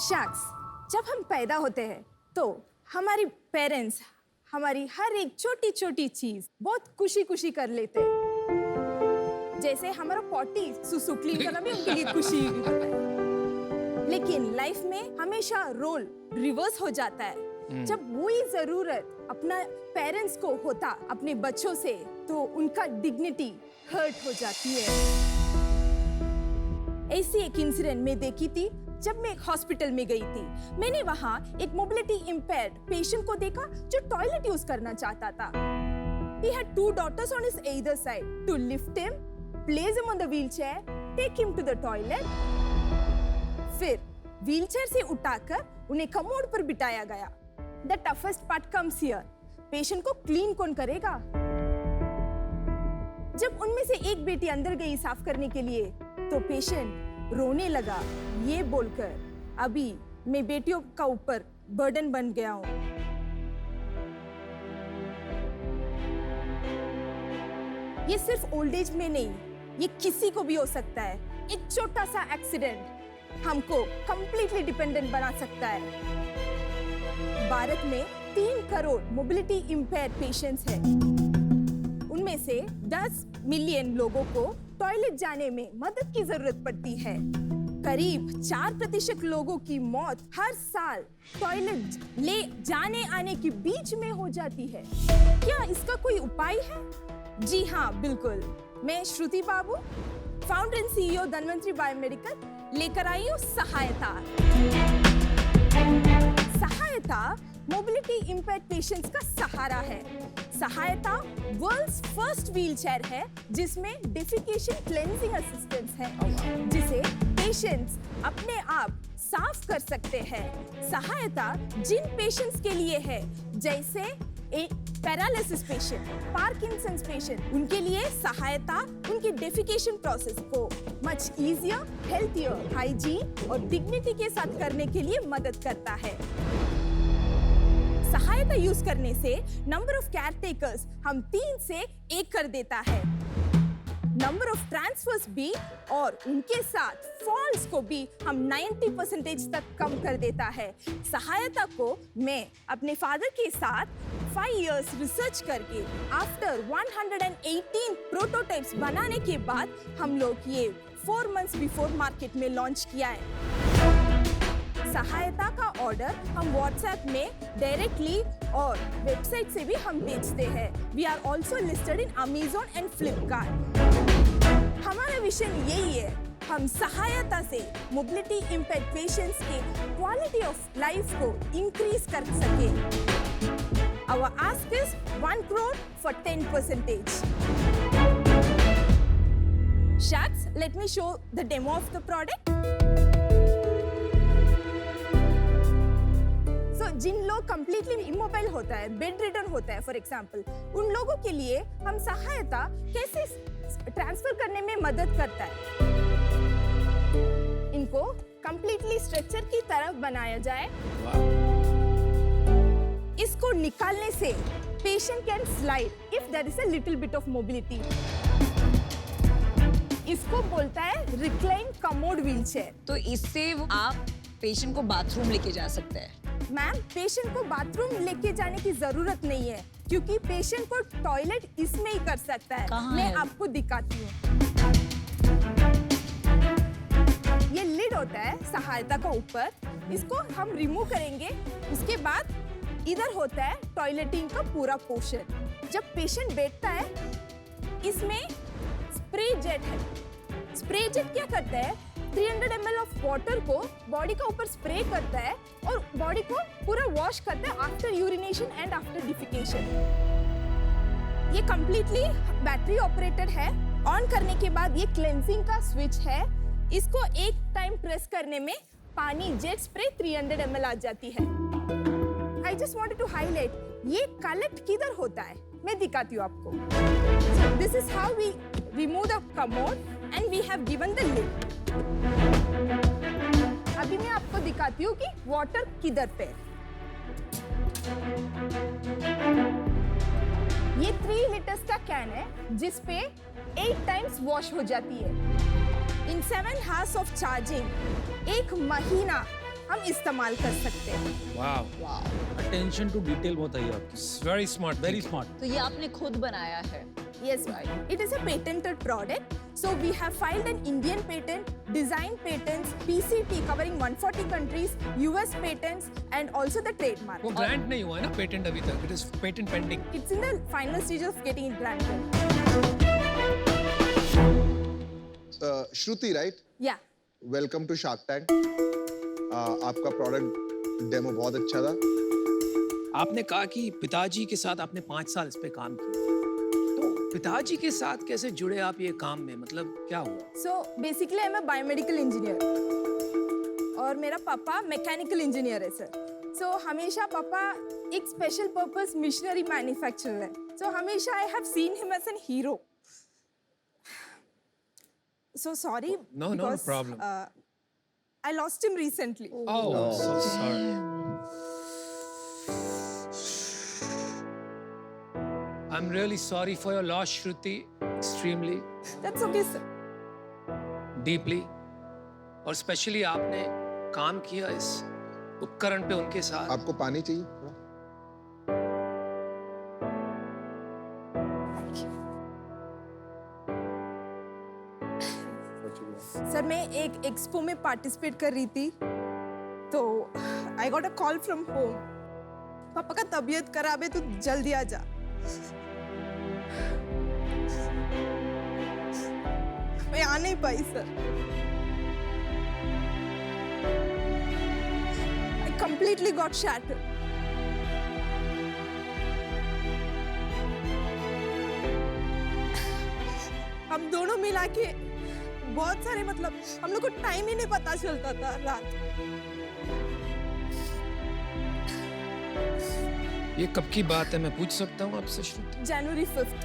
शख्स जब हम पैदा होते हैं तो हमारी पेरेंट्स हमारी हर एक छोटी छोटी चीज बहुत खुशी खुशी कर लेते हैं। जैसे हमारा पॉटी सुसु क्लीन करना भी उनके लिए खुशी होता है। लेकिन लाइफ में हमेशा रोल रिवर्स हो जाता है। जब वही जरूरत अपना पेरेंट्स को होता अपने बच्चों से, तो उनका डिग्निटी हर्ट हो जाती है। ऐसी एक इंसिडेंट में देखी थी जब मैं एक हॉस्पिटल में गई थी। मैंने वहां एक मोबिलिटी इम्पेयर्ड पेशेंट को देखा जो टॉयलेट यूज करना चाहता था। He had 2 daughters on his either side to lift him, place him on the wheelchair, take him to the toilet. फिर व्हीलचेयर से उठाकर उन्हें कमोड पर बिठाया गया। The toughest part comes here. Patient को क्लीन कौन करेगा? जब उनमें से एक बेटी अंदर गई साफ करने के लिए, तो पेशेंट रोने लगा, ये बोलकर अभी मैं बेटियों का ऊपर बर्डन बन गया हूं। ये सिर्फ ओल्ड एज में नहीं, ये किसी को भी हो सकता है। एक छोटा सा एक्सीडेंट हमको कंप्लीटली डिपेंडेंट बना सकता है। भारत में 3 करोड़ मोबिलिटी इम्पेयर्ड पेशेंट्स हैं। उनमें से 10 मिलियन लोगों को टॉयलेट जाने में मदद की जरूरत पड़ती है। करीब 4% लोगों की मौत हर साल टॉयलेट ले जाने आने के बीच में हो जाती है। क्या इसका कोई उपाय है? जी हाँ, बिल्कुल। मैं Shruti Babu, founder and CEO Dhanvantari biomedical, लेकर आई हूँ सहायता। सहायता मोबिलिटी इम्पेयर्ड पेशेंट्स का सहारा है। सहायता वर्ल्ड्स फर्स्ट व्हीलचेयर है जिसमें डेफिकेशन क्लेंजिंग असिस्टेंस है, जिसे पेशेंट्स अपने आप साफ कर सकते हैं। सहायता जिन पेशेंट्स के लिए है, जैसे एक पैरालिसिस पेशेंट, पार्किंसंस पेशेंट, उनके लिए सहायता उनके डेफिकेशन प्रोसेस को मच इजियर, हेल्थियर, हाइजीन और डिग्निटी के साथ करने के लिए मदद करता है। सहायता यूज करने से नंबर ऑफ केयर टेकर्स हम 3 से 1 कर देता है। नंबर ऑफ ट्रांसफर्स भी और उनके साथ फॉल्स को भी हम 90% तक कम कर देता है। सहायता को मैं अपने फादर के साथ 5 इयर्स रिसर्च करके आफ्टर 118 प्रोटोटाइप्स बनाने के बाद हम लोग ये 4 मंथ्स बिफोर मार्केट में लॉन्च किया है। सहायता का ऑर्डर हम व्हाट्सएप में डायरेक्टली और वेबसाइट से भी हम बेचते हैं। We are also listed in Amazon and Flipkart. हमारा विजन यही है, हम सहायता से मोबिलिटी इम्पेयर्ड पेशेंट्स के क्वालिटी ऑफ लाइफ को इंक्रीज कर सके। Our ask is 1 crore for 10%. Shaks, let me show the demo of the product. जिन लोग कंप्लीटली इमोबाइल होता है, बेड रिडन होता है फॉर एग्जांपल, उन लोगों के लिए हम सहायता कैसे ट्रांसफर करने में मदद करता है। इनको कंप्लीटली स्ट्रेचर की तरफ बनाया जाए। इसको निकालने से patient can slide if there is a little bit of mobility. इसको बोलता है रिक्लाइन कमोड व्हीलचेयर। तो इससे आप पेशेंट को बाथरूम लेके जा सकते हैं। मैम, पेशेंट को बाथरूम लेके जाने की जरूरत नहीं है, क्योंकि पेशेंट को टॉयलेट इसमें ही कर सकता है। मैं आपको दिखाती हूँ। ये लिड होता है सहायता का ऊपर, इसको हम रिमूव करेंगे। उसके बाद इधर होता है टॉयलेटिंग का पूरा पोर्शन। जब पेशेंट बैठता है, इसमें स्प्रे जेट है। स्प्रे जेट क्या करता है, 300 ml ऑफ वाटर को बॉडी का ऊपर स्प्रे करता है और बॉडी को पूरा वॉश करता है after urination and after defecation. ये कंप्लीटली बैटरी ऑपरेटेड है। ऑन करने के बाद ये क्लेंजिंग का स्विच है। इसको एक टाइम प्रेस करने में पानी जेट स्प्रे 300 ml आ जाती है। I just wanted to highlight, ये कलेक्ट किधर होता है मैं दिखाती हूँ आपको। This is how we remove the commode and we have given the lid. अभी मैं आपको दिखाती हूँ कि वाटर किधर पे। ये 3 लीटर्स का कैन है जिसपे 8 टाइम्स वॉश हो जाती है। इन 7 hours ऑफ चार्जिंग 1 महीना हम इस्तेमाल कर सकते हैं। वाओ, वाह, अटेंशन टू डिटेल बहुत आई आपकी, वेरी स्मार्ट, वेरी स्मार्ट। तो ये आपने खुद बनाया है? Yes, it is a patented product. So we have filed an Indian patent, design patents, PCT covering 140 countries, US patents, and also the trademark. वो grant नहीं हुआ है ना पेटेंट अभी तक, it is patent pending. It's in the final stage of getting it granted. Shruti right, Yeah. Welcome to Shark Tank. आपका product demo बहुत अच्छा था। आपने कहा कि पिताजी के साथ आपने 5 साल इस पे काम किया, तो पिताजी के साथ कैसे जुड़े आप ये काम में, मतलब क्या हुआ? So basically I'm a biomedical engineer और मेरा पापा मैकेनिकल इंजीनियर है सर। So हमेशा पापा एक स्पेशल पर्पस मिशनरी मैन्युफैक्चरर है। So हमेशा I have seen him as an hero. So sorry. No, no because, problem. I lost him recently. Oh, so sorry. I'm really sorry for your loss, Shruti. Extremely, That's okay sir. deeply. और specially आपने काम किया इस उपकरण पे उनके साथ। आपको पानी चाहिए? सर मैं एक एक्सपो में पार्टिसिपेट कर रही थी, तो I got a call from home, पापा का तबीयत खराब है, तू जल्दी आ जा। मैं आ नहीं पाई sir. I completely got shattered. हम दोनों मिला के बहुत सारे, मतलब हम लोग को टाइम ही नहीं पता चलता था रात। ये कब की बात है, मैं पूछ सकता हूँ आपसे श्रुति? January 5th.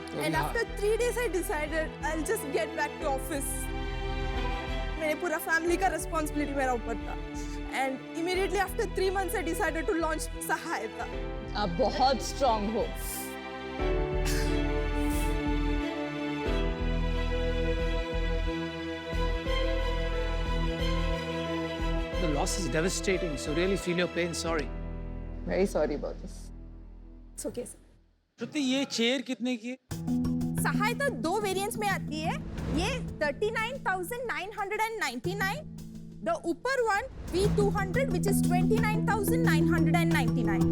तो And यहाँ- after 3 days I decided I'll just get back to office. मेरे पूरा फैमिली का रिस्पॉन्सिबिलिटी मेरा ऊपर था। And immediately after 3 months I decided to launch सहायता। आप बहुत स्ट्रांग हो। The loss is devastating, so really feel your pain. Sorry. Very sorry about this. It's okay sir। श्रुति ये चेयर कितने की है? सहायता 2 वेरिएंट्स में आती है। ये 39,999, the ऊपर one V200 which is 29,999।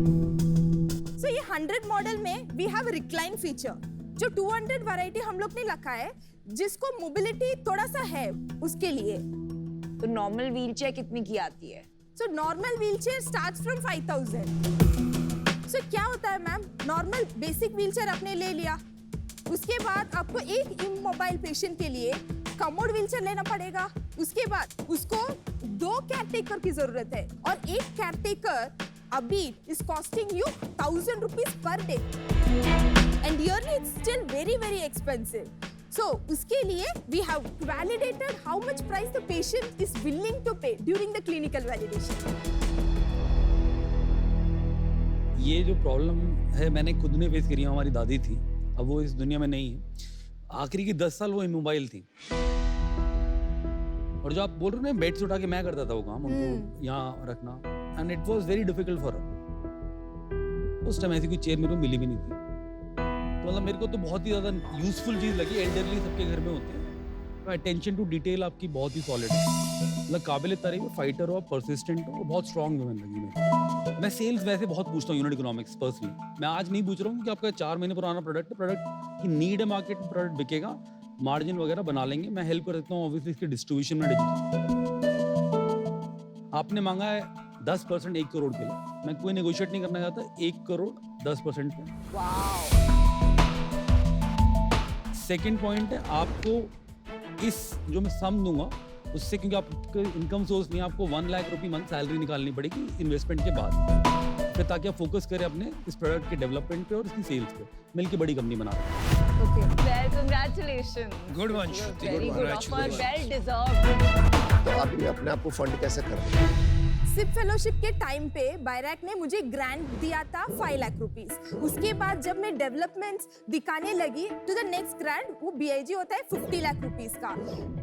So ये 100 मॉडल में we have a recline feature। जो 200 वैरायटी हम लोग ने रखा है, जिसको मोबिलिटी थोड़ा सा है उसके लिए। तो नॉर्मल व्हीलचेयर कितने की आती है? So normal wheelchair starts from 5,000। So क्या होता है मैम, नॉर्मल बेसिक व्हीलचेयर आपने ले लिया, उसके बाद आपको एक इमोबाइल पेशेंट के लिए कमोड व्हीलचेयर लेना पड़ेगा। उसके बाद उसको 2 केयरटेकर की जरूरत है, और एक केयरटेकर अभी is costing you 1,000 rupees per day, and yearly it's still very very expensive. So उसके लिए we have validated how much price the patient is willing to pay during the clinical validation. ये जो problem है मैंने खुद ने face करी है, हमारी दादी थी, अब वो इस दुनिया में नहीं है। आखिरी की 10 साल वो इमोबाइल थी, और जो आप बोल रहे हो ना, बेड से उठा के मैं करता था वो काम, उनको यहाँ रखना, and it was very difficult for her. उस टाइम ऐसी कोई चेयर मेरे को मिली भी नहीं थी, तो मतलब मेरे को तो बहुत ही ज़्यादा यूजफुल चीज़ लगी। एल्डरली सबके घर में होते हैं, तो अटेंशन टू डिटेल आपकी बहुत ही सॉलिड है, मतलब काबिल तारीफ है। फाइटर हो, परसिस्टेंट हो, बहुत स्ट्रॉन्ग वुमेन लगी मेरे। मैं सेल्स वैसे बहुत पूछता हूँ, यूनिट इकोनॉमिक्स पर्सनली। मैं आज नहीं पूछ रहा हूँ कि आपका 4 महीने पुराना प्रोडक्ट है, प्रोडक्ट की नीड है मार्केट में, प्रोडक्ट बिकेगा, मार्जिन वगैरह बना लेंगे, मैं हेल्प कर सकता हूँ ऑब्वियसली इसके डिस्ट्रीब्यूशन में। आपने मांगा है 10% 1 करोड़ के लिए, मैं कोई नेगोशिएट नहीं करना चाहता। 1 करोड़ 10% पे। सेकेंड पॉइंट है, आपको इस जो मैं सम दूंगा उससे, क्योंकि आपका इनकम सोर्स नहीं है, आपको 1 लाख रुपये मंथ सैलरी निकालनी पड़ेगी इन्वेस्टमेंट के बाद, फिर ताकि आप फोकस करें अपने इस प्रोडक्ट के डेवलपमेंट पे और इसकी सेल्स पे, मिलके बड़ी कंपनी बना रहे हैं। Okay. Well, congratulations. Good one, Shruti. Very good offer, Congratulations. well deserved. तो आप ये अपने आप को फंड कैसे कर रहे हैं? सिप फेलोशिप के टाइम पे बायरैक ने मुझे ग्रांट दिया था 5 लाख रुपीस। उसके बाद जब मैं डेवलपमेंट्स दिखाने लगी टू द नेक्स्ट ग्रांट, वो BIG होता है 50 लाख रुपीस का।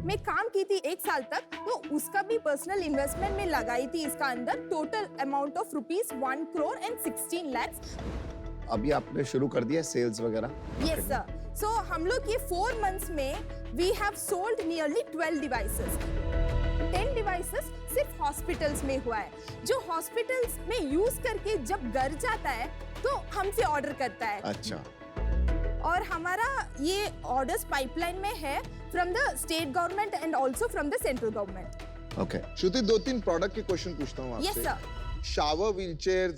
मैं काम की थी 1 साल तक, तो उसका भी पर्सनल इन्वेस्टमेंट में लगाई थी इसका अंदर, total amount of rupees 1 crore and 16 lakhs। अभी आपने शुरू कर दिया सेल्स वगैरह? Yes sir. सो हम लोग ये 4 months में we have sold nearly 12 devices. 10 devices सिर्फ हॉस्पिटल्स में हुआ है, जो हॉस्पिटल्स में यूज करके जब घर जाता है तो हमसे ऑर्डर करता है। अच्छा। और हमारा ये ऑर्डर्स पाइपलाइन में है from the state government and also from the central government. Okay. Shruti, 2-3 product के क्वेश्चन पूछता हूँ आपसे। Yes sir. शावर व्हीलचेयर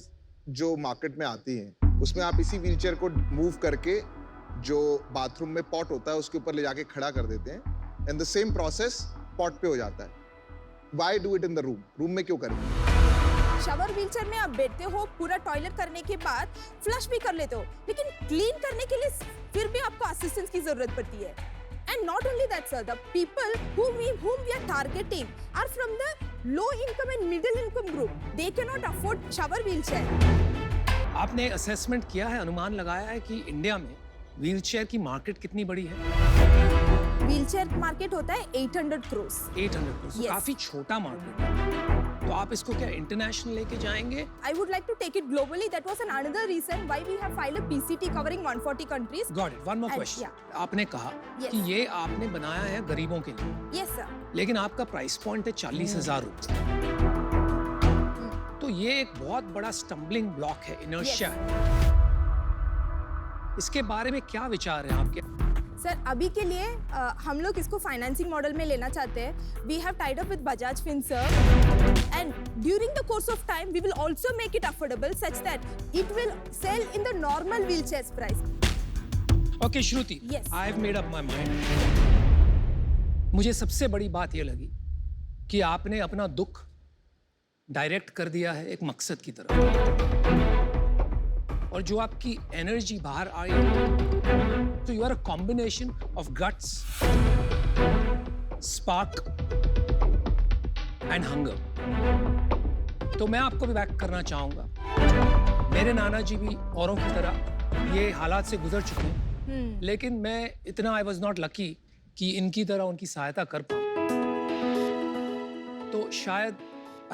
जो मार्केट में आती हैं, उसमें आप इसी व्हीलचेयर को मूव करके जो बाथरूम में पॉट होता है उसके ऊपर ले जाके खड़ा कर देते हैं, and the same process pot पे हो जाता है। Why do it in the room? Room में क्यों करें? शावर व्हीलचेयर में आप बैठते हो, पूरा टॉयलेट करने के बाद फ्लश भी कर लेते हो, लेकिन क्लीन करने के लिए फिर भी आपको असिस्टेंस की जरूरत पड़ती है। And not only that, sir, the people whom we are targeting are from the low income and middle income group. They cannot afford shower wheelchair. आपने असेसमेंट किया है, अनुमान लगाया है कि इंडिया में व्हीलचेयर की मार्केट कितनी बड़ी है? व्हीलचेयर मार्केट होता है 800 crores. 800 crores। Yes. काफी छोटा मार्केट है। तो आप इसको क्या इंटरनेशनल लेके जाएंगे? I would like to take it globally. That was another reason why we have filed a PCT covering 140 countries. Got it. One more And- question। yeah. आपने कहा Yes. कि ये आपने बनाया है गरीबों के लिए, Yes, sir. लेकिन आपका प्राइस पॉइंट है 40,000 रुपए। तो ये एक बहुत बड़ा स्टम्बलिंग ब्लॉक है, इनर्शिया है। इसके बारे में क्या विचार है आपके? सर, अभी के लिए हम लोग इसको फाइनेंसिंग मॉडल में लेना चाहते हैं। We have tied up with Bajaj Finserv, and during the course of time we will also make it affordable such that it will sell in the normal wheelchairs price. Okay Shruti, Yes. I have made up my mind. मुझे सबसे बड़ी बात ये लगी कि आपने अपना दुख डायरेक्ट कर दिया है एक मकसद की तरफ, और जो आपकी एनर्जी बाहर आई, तो you are a combination of guts, spark and hunger. तो मैं आपको भी बैक करना चाहूंगा। मेरे नाना जी भी औरों की तरह ये हालात से गुजर चुके हैं, लेकिन मैं इतना आई वॉज नॉट लकी कि इनकी तरह उनकी सहायता कर पाऊं। तो शायद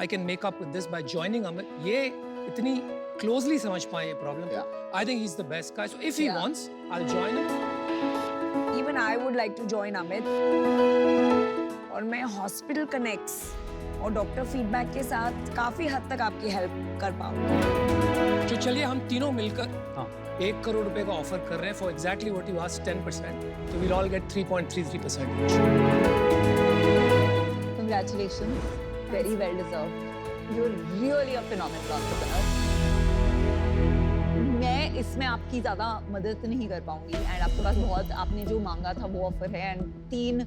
I can make up with this by joining Amit. ये इतनी क्लोजली समझ पाए ये problem. I think he is the best guy, so if he wants I will join him. Even I would like to join Amit, और मैं hospital connects और doctor feedback के साथ काफी हद तक आपकी हेल्प कर पाऊंगा। तो चलिए हम तीनों मिलकर हाँ। 1 करोड़ रुपए का ऑफर कर रहे हैं for exactly what you asked, 10%। तो we'll all get 3.33%। Congratulations, very well deserved. You're really a phenomenal entrepreneur. मैं इसमें आपकी ज्यादा मदद नहीं कर पाऊंगी, एंड आपके पास बहुत, आपने जो मांगा था वो ऑफर है, एंड 3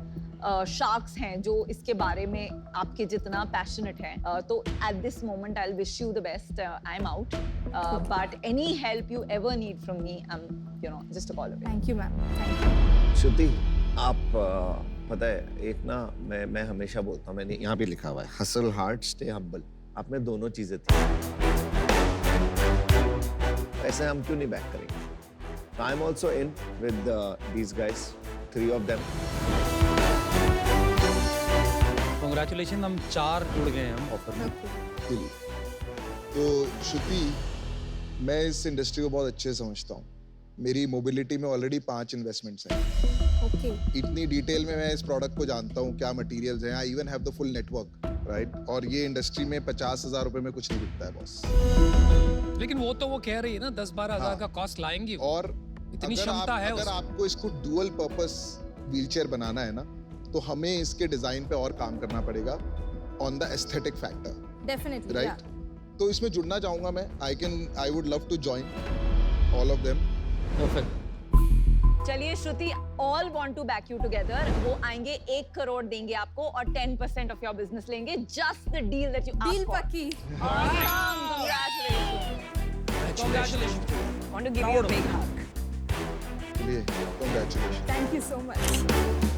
शार्क्स हैं जो इसके बारे में आपके जितना पैशनेट हैं। तो at this moment I will wish you the best. I am out, but any help you ever need from me, I am you know just a call away. Thank you ma'am, thank you. Shruti, आप पता है एक ना, मैं हमेशा बोलता हूँ, मैंने यहाँ पे लिखा हुआ है हसल हार्ड स्टे हम्बल। आप में दोनों चीजें थी, ऐसे हम क्यों नहीं बैक करेंगे? I am also in with these guys, 3 of them। Congratulation, हम 4 जुड़ गए हैं हम ऑफर में। चलिए। तो श्रुति, मैं इस इंडस्ट्री को बहुत अच्छे से समझता हूँ। मेरी मोबिलिटी में ऑलरेडी 5 इन्वेस्टमेंट्स हैं। ओके। इतनी डिटेल में मैं इस प्रोडक्ट को जानता हूँ, क्या मटेरियल्स हैं। I even have the full network, right? और ये इंडस्ट्री में 50,000 रुपए में कुछ नहीं बिकता है बॉस। लेकिन वो तो वो कह रही है ना 10-12 हजार का कॉस्ट लाएंगी वो। और इतनी क्षमता है अगर उसमें। आपको इसको डुअल पर्पस व्हीलचेयर बनाना है ना, तो हमें इसके डिजाइन पे और काम करना पड़ेगा on the aesthetic factor, definitely, right? तो इसमें जुड़ना चाहूंगा मैं। I would love to join all of them. Perfect. चलिए Shruti, all want to back you together. वो आएंगे, 1 करोड़ देंगे आपको और 10% ऑफ योर बिजनेस लेंगे। Just the deal that you asked deal for. पक्की। Congratulations. Want to give you a big hug. चलिए, congratulations। Thank you so much.